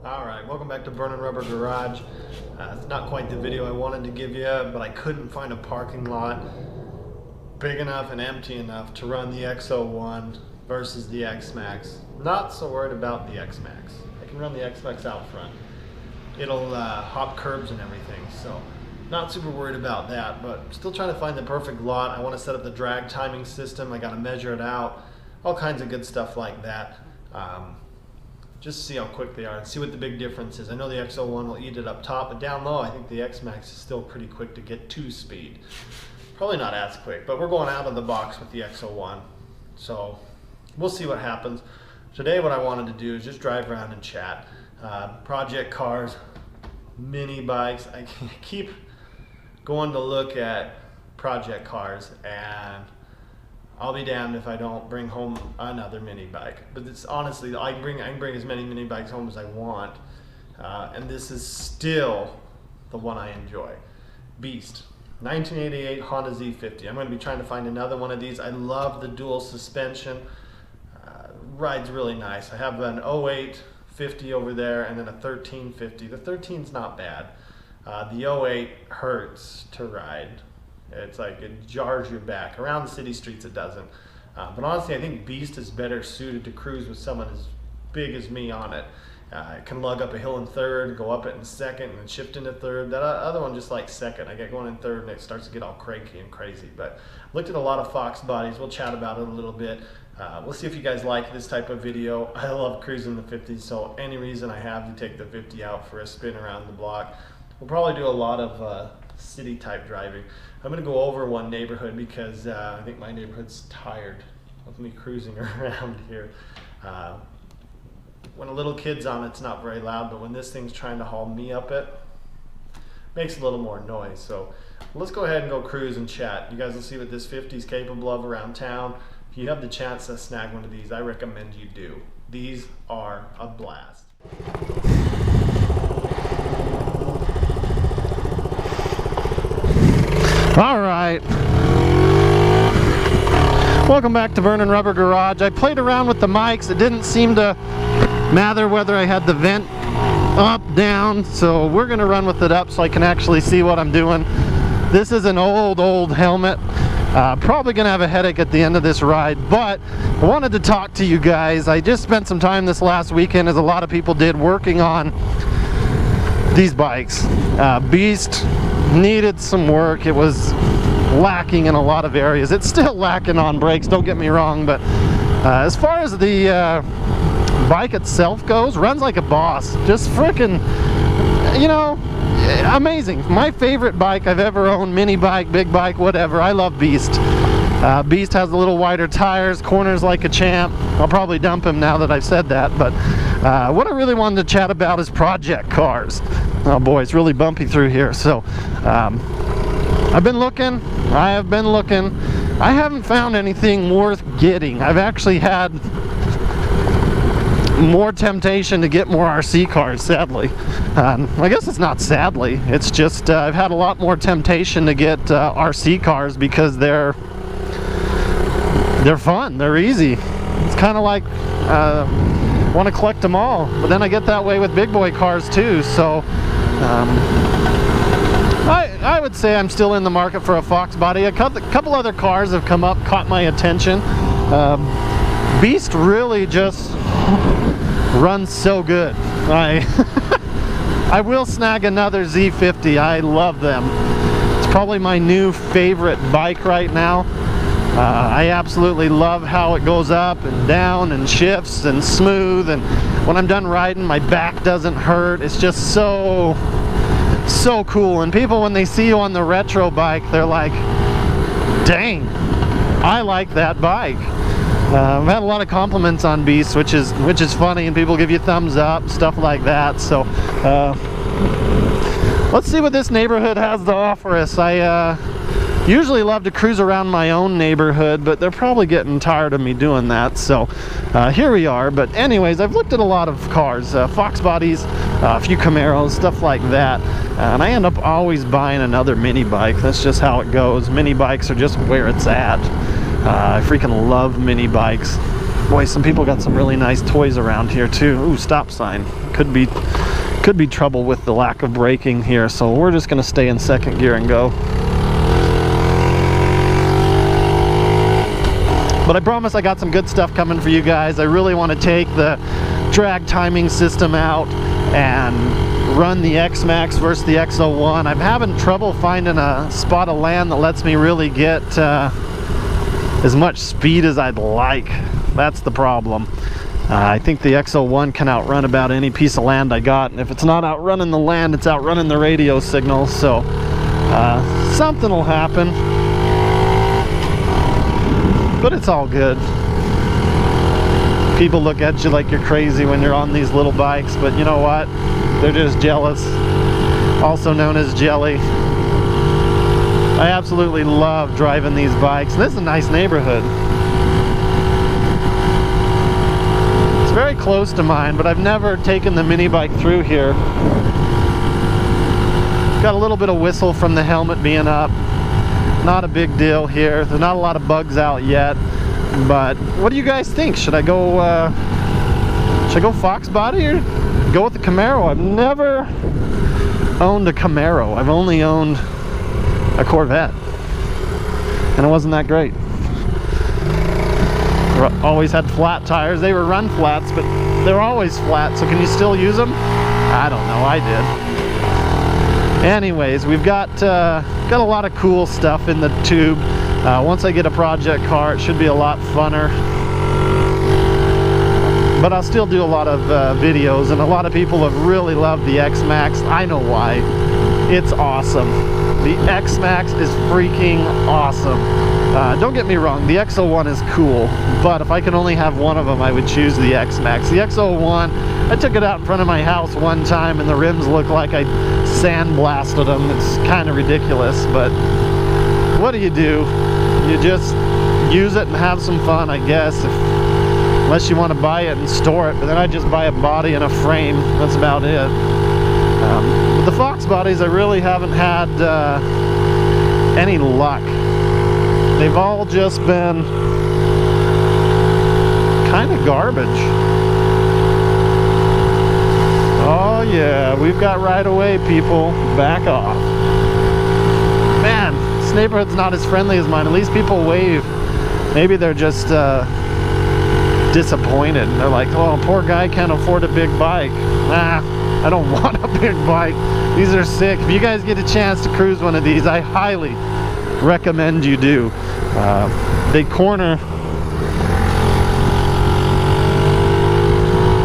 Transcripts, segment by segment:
Alright, welcome back to Burning Rubber Garage. It's not quite the video I wanted to give you, but I couldn't find a parking lot big enough and empty enough to run the X01 versus the X-Max. Not so worried about the X-Max. I can run the X-Max out front. It'll hop curbs and everything, so not super worried about that, but still trying to find the perfect lot. I want to set up the drag timing system. I got to measure it out, all kinds of good stuff like that. Just to see how quick they are and see what the big difference is. I know the X01 will eat it up top, but down low I think the X-Max is still pretty quick to get to speed. Probably not as quick, but we're going out of the box with the X01, so we'll see what happens. Today what I wanted to do is just drive around and chat. Project cars, mini bikes. I keep going to look at project cars, and I'll be damned if I don't bring home another mini bike. But it's honestly, I can bring as many mini bikes home as I want, and this is still the one I enjoy. Beast, 1988 Honda Z50. I'm going to be trying to find another one of these. I love the dual suspension. Rides really nice. I have an 08 50 over there and then a 13 50. The 13's not bad. The 08 hurts to ride. It's like it jars your back. Around the city streets it doesn't. But honestly, I think Beast is better suited to cruise with someone as big as me on it. It can lug up a hill in third, go up it in second, and then shift into third. That other one just like second. I get going in third and it starts to get all cranky and crazy. But looked at a lot of Fox bodies. We'll chat about it a little bit. We'll see if you guys like this type of video. I love cruising the 50, so any reason I have to take the 50 out for a spin around the block. We'll probably do a lot of city type driving. I'm going to go over one neighborhood because I think my neighborhood's tired of me cruising around here. When a little kid's on it's not very loud, but when this thing's trying to haul me up it makes a little more noise. So let's go ahead and go cruise and chat. You guys will see what this 50 is capable of around town. If you have the chance to snag one of these, I recommend you do. These are a blast. All right, welcome back to Burning Rubber Garage. I played around with the mics. It didn't seem to matter whether I had the vent up, down, so we're gonna run with it up so I can actually see what I'm doing. This is an old helmet. Probably gonna have a headache at the end of this ride, but I wanted to talk to you guys. I just spent some time this last weekend, as a lot of people did, working on these bikes. Beast needed some work. It was lacking in a lot of areas. It's still lacking on brakes, don't get me wrong, but as far as the bike itself goes, runs like a boss. Just freaking, you know, amazing. My favorite bike I've ever owned, mini bike, big bike, whatever. I love Beast. Beast has a little wider tires, corners like a champ. I'll probably dump him now that I've said that, but what I really wanted to chat about is project cars. Oh boy, it's really bumpy through here. So I've been looking, I have been looking. I haven't found anything worth getting. I've actually had more temptation to get more RC cars, sadly. I guess it's not sadly, it's just I've had a lot more temptation to get RC cars because they're fun, they're easy. It's kind of like want to collect them all, but then I get that way with big boy cars too. So I would say I'm still in the market for a Fox body. A couple other cars have come up, caught my attention. Beast really just runs so good. I will snag another Z50. I love them. It's probably my new favorite bike right now. I absolutely love how it goes up and down and shifts and smooth, and when I'm done riding my back doesn't hurt. It's just so cool, and people, when they see you on the retro bike, they're like, dang, I like that bike. I've had a lot of compliments on Beast, which is funny, and people give you thumbs up, stuff like that. So let's see what this neighborhood has to offer us. I usually love to cruise around my own neighborhood, but they're probably getting tired of me doing that, so here we are. But anyways, I've looked at a lot of cars, Fox bodies, a few Camaros, stuff like that, and I end up always buying another mini bike. That's just how it goes. Mini bikes are just where it's at. I freaking love mini bikes. Boy, some people got some really nice toys around here too. Ooh, stop sign. Could be trouble with the lack of braking here, so we're just gonna stay in second gear and go. But I promise I got some good stuff coming for you guys. I really want to take the drag timing system out and run the X-Max versus the X01. I'm having trouble finding a spot of land that lets me really get as much speed as I'd like. That's the problem. I think the X01 can outrun about any piece of land I got, and if it's not outrunning the land, it's outrunning the radio signal, so something will happen. But it's all good. People look at you like you're crazy when you're on these little bikes, but you know what? They're just jealous. Also known as jelly. I absolutely love driving these bikes. This is a nice neighborhood. It's very close to mine, but I've never taken the mini bike through here. Got a little bit of whistle from the helmet being up. Not a big deal here. There's not a lot of bugs out yet, but what do you guys think? Should I go Fox body or go with the Camaro? I've never owned a Camaro. I've only owned a Corvette, and it wasn't that great. Always had flat tires. They were run flats, but they're always flat, so can you still use them? I don't know. I did. Anyways, we've got a lot of cool stuff in the tube. Once I get a project car, it should be a lot funner. But I'll still do a lot of videos, and a lot of people have really loved the X-Max. I know why. It's awesome. The X-Max is freaking awesome. Don't get me wrong, the X01 is cool, but if I could only have one of them, I would choose the X-Max. The X01, I took it out in front of my house one time, and the rims look like I sandblasted them. It's kind of ridiculous, but what do? You just use it and have some fun, I guess, unless you want to buy it and store it. But then I just buy a body and a frame. That's about it. With the Fox bodies, I really haven't had any luck. They've all just been kind of garbage. Oh yeah, we've got right away, people. Back off. Man, this neighborhood's not as friendly as mine. At least people wave. Maybe they're just disappointed. They're like, oh, poor guy can't afford a big bike. Nah, I don't want a big bike. These are sick. If you guys get a chance to cruise one of these, I highly recommend you do. They corner.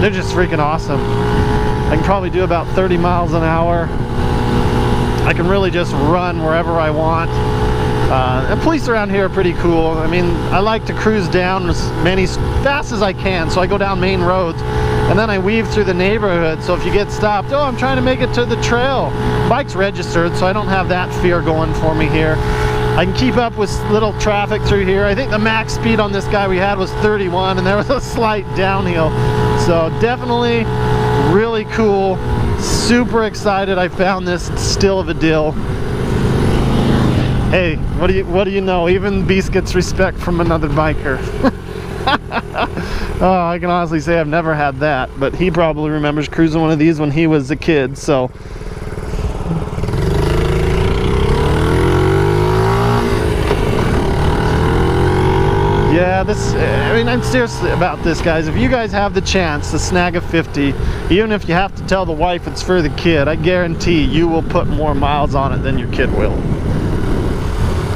They're just freaking awesome. I can probably do about 30 miles an hour. I can really just run wherever I want. And police around here are pretty cool. I mean, I like to cruise down as fast as I can, so I go down main roads, and then I weave through the neighborhood. So if you get stopped, oh, I'm trying to make it to the trail. Bike's registered, so I don't have that fear going for me here. I can keep up with little traffic through here. I think the max speed on this guy we had was 31, and there was a slight downhill. So definitely really cool. Super excited I found this still of a deal. Hey, what do you know? Even Beast gets respect from another biker. Oh, I can honestly say I've never had that, but he probably remembers cruising one of these when he was a kid, so. Yeah, I'm serious about this, guys. If you guys have the chance to snag a 50, even if you have to tell the wife it's for the kid, I guarantee you will put more miles on it than your kid will.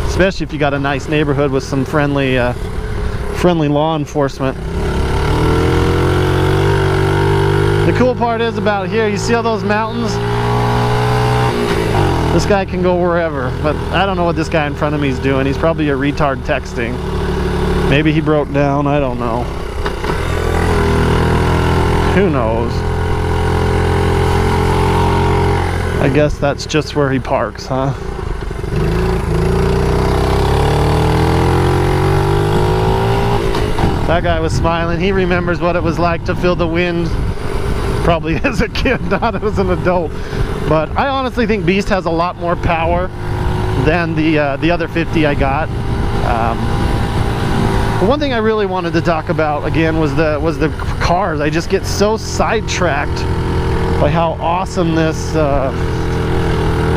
Especially if you got a nice neighborhood with some friendly law enforcement. The cool part is about here, you see all those mountains? This guy can go wherever, but I don't know what this guy in front of me is doing. He's probably a retard texting. Maybe he broke down, I don't know. Who knows? I guess that's just where he parks, huh? That guy was smiling. He remembers what it was like to feel the wind. Probably as a kid, not as an adult. But I honestly think Beast has a lot more power than the other 50 I got. One thing I really wanted to talk about again was the cars. I just get so sidetracked by how awesome this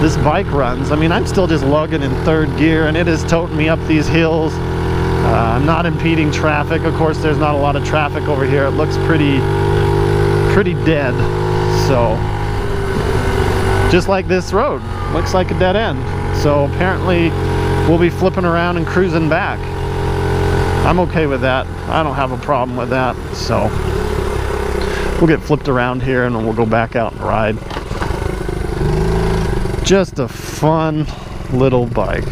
this bike runs. I mean, I'm still just lugging in 3rd gear, and it is toting me up these hills. I'm not impeding traffic. Of course, there's not a lot of traffic over here. It looks pretty dead. So, just like this road, looks like a dead end. So apparently, we'll be flipping around and cruising back. I'm okay with that. I don't have a problem with that. So we'll get flipped around here and then we'll go back out and ride. Just a fun little bike.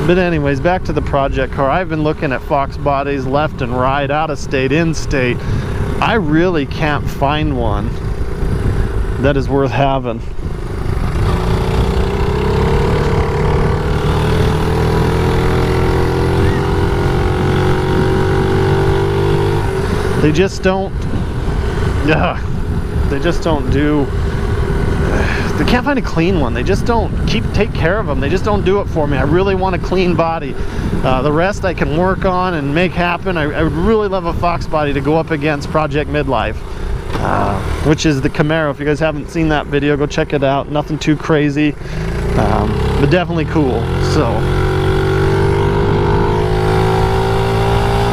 But anyways, back to the project car. I've been looking at Fox bodies left and right, out of state, in state. I really can't find one that is worth having. They just don't, they just don't do, they can't find a clean one. They just don't take care of them. They just don't do it for me. I really want a clean body. The rest I can work on and make happen. I would really love a Fox body to go up against Project Midlife, which is the Camaro. If you guys haven't seen that video, go check it out. Nothing too crazy, but definitely cool. So,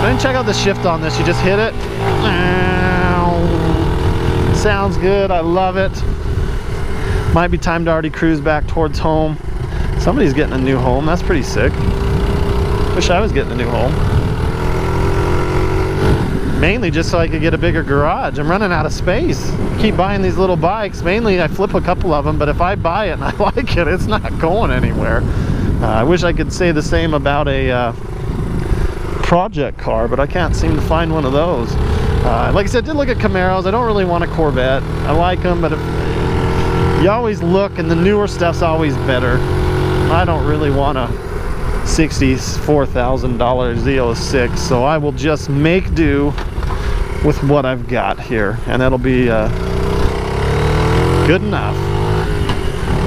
and check out the shift on this. You just hit it. Sounds good. I love it. Might be time to already cruise back towards home. Somebody's getting a new home. That's pretty sick. Wish I was getting a new home. Mainly just so I could get a bigger garage. I'm running out of space. Keep buying these little bikes. Mainly I flip a couple of them, but if I buy it and I like it, it's not going anywhere. I wish I could say the same about a project car, but I can't seem to find one of those. Like I said, I did look at Camaros. I don't really want a Corvette. I like them, but if you always look, and the newer stuff's always better. I don't really want a $64,000 Z06, so I will just make do with what I've got here, and that'll be good enough.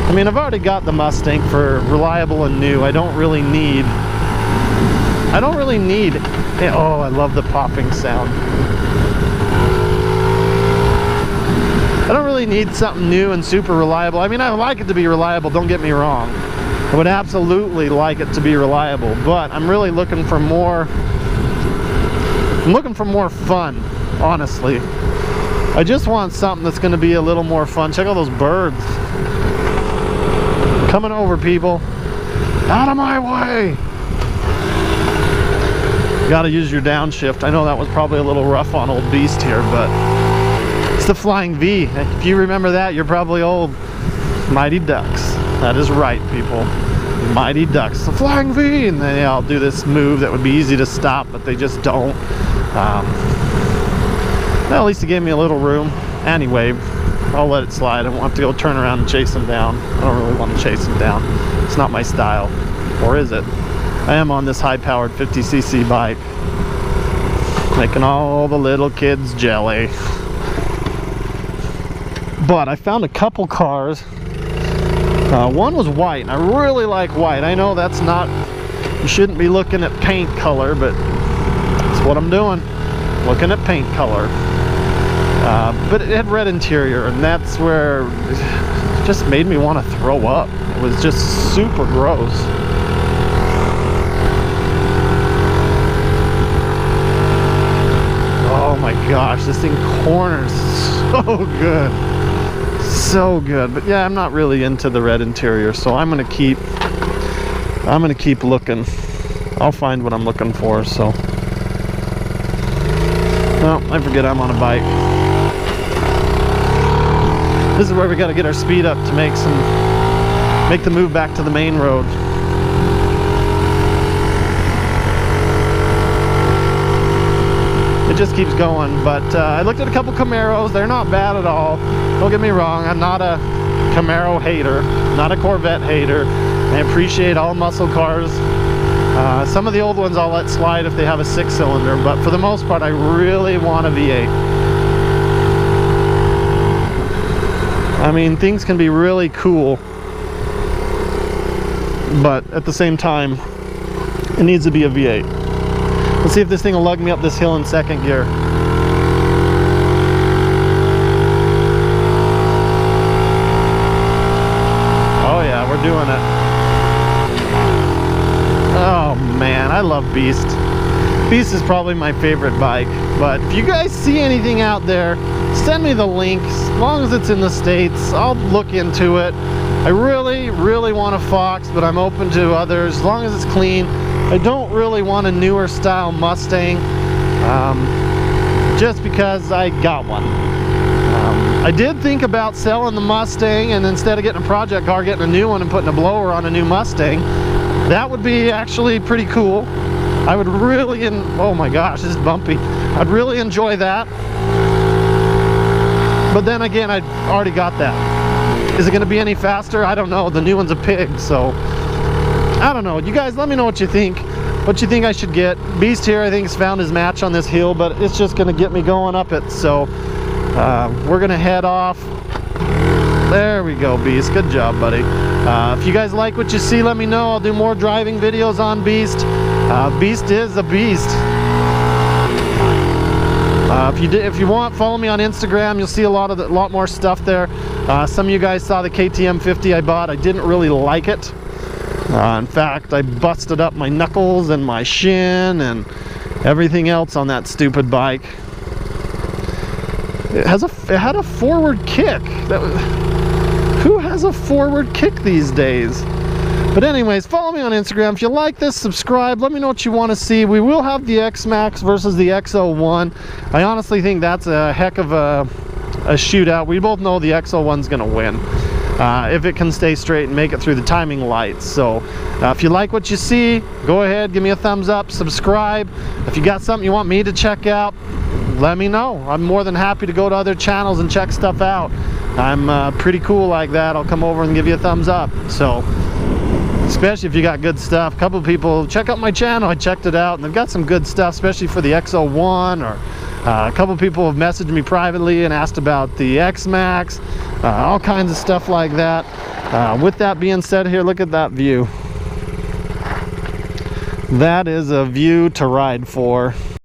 I mean, I've already got the Mustang for reliable and new. I don't really need, oh, I love the popping sound. I don't really need something new and super reliable. I mean, I like it to be reliable, don't get me wrong. I would absolutely like it to be reliable, but I'm really looking for more, fun, honestly. I just want something that's going to be a little more fun. Check out those birds. Coming over, people. Out of my way! Gotta use your downshift. I know that was probably a little rough on old Beast here, but it's the Flying V. If you remember that, you're probably old. Mighty Ducks. That is right, people. Mighty Ducks. The Flying V! And then I'll do this move that would be easy to stop, but they just don't. Well, at least it gave me a little room. Anyway, I'll let it slide. I won't have to go turn around and chase them down. I don't really want to chase them down. It's not my style. Or is it? I am on this high-powered 50cc bike, making all the little kids jelly. But I found a couple cars. One was white, and I really like white. I know that's not, you shouldn't be looking at paint color, but that's what I'm doing, looking at paint color. But it had red interior, and that's where it just made me want to throw up. It was just super gross. Oh my gosh, this thing corners so good. So good. But yeah, I'm not really into the red interior, so I'm gonna keep looking. I'll find what I'm looking for. So, oh, I forget I'm on a bike. This is where we got to get our speed up to make the move back to the main road. It just keeps going. But I looked at a couple Camaros. They're not bad at all. Don't get me wrong. I'm not a Camaro hater, not a Corvette hater. I appreciate all muscle cars. Some of the old ones I'll let slide if they have a 6-cylinder, but for the most part, I really want a V8. I mean, things can be really cool but at the same time, it needs to be a V8. Let's see if this thing will lug me up this hill in second gear. Oh yeah, we're doing it. Oh man, I love Beast. Beast is probably my favorite bike, but if you guys see anything out there, send me the links. As long as it's in the States, I'll look into it. I really want a Fox, but I'm open to others as long as it's clean. I don't really want a newer style Mustang, just because I got one. I did think about selling the Mustang and instead of getting a project car, getting a new one and putting a blower on a new Mustang. That would be actually pretty cool. I would really, oh my gosh, this is bumpy. I'd really enjoy that. But then again, I already got that. Is it going to be any faster? I don't know. The new one's a pig, so I don't know. You guys, let me know what you think. What you think I should get. Beast here, I think, has found his match on this hill, but it's just going to get me going up it. So we're going to head off. There we go, Beast. Good job, buddy. If you guys like what you see, let me know. I'll do more driving videos on Beast. Beast is a beast. If you want, follow me on Instagram. You'll see a lot more stuff there. Some of you guys saw the KTM 50 I bought. I didn't really like it. In fact, I busted up my knuckles and my shin and everything else on that stupid bike. It had a forward kick. Who has a forward kick these days? But anyways, follow me on Instagram. If you like this, subscribe. Let me know what you want to see. We will have the X-Max versus the X01. I honestly think that's a heck of a shootout. We both know the X01's going to win if it can stay straight and make it through the timing lights. So if you like what you see, go ahead, give me a thumbs up, subscribe. If you got something you want me to check out, let me know. I'm more than happy to go to other channels and check stuff out. I'm pretty cool like that. I'll come over and give you a thumbs up. So especially if you got good stuff. A couple of people check out my channel. I checked it out and they've got some good stuff, especially for the X01. Or a couple of people have messaged me privately and asked about the X-Max, all kinds of stuff like that. With that being said, here, look at that view. That is a view to ride for.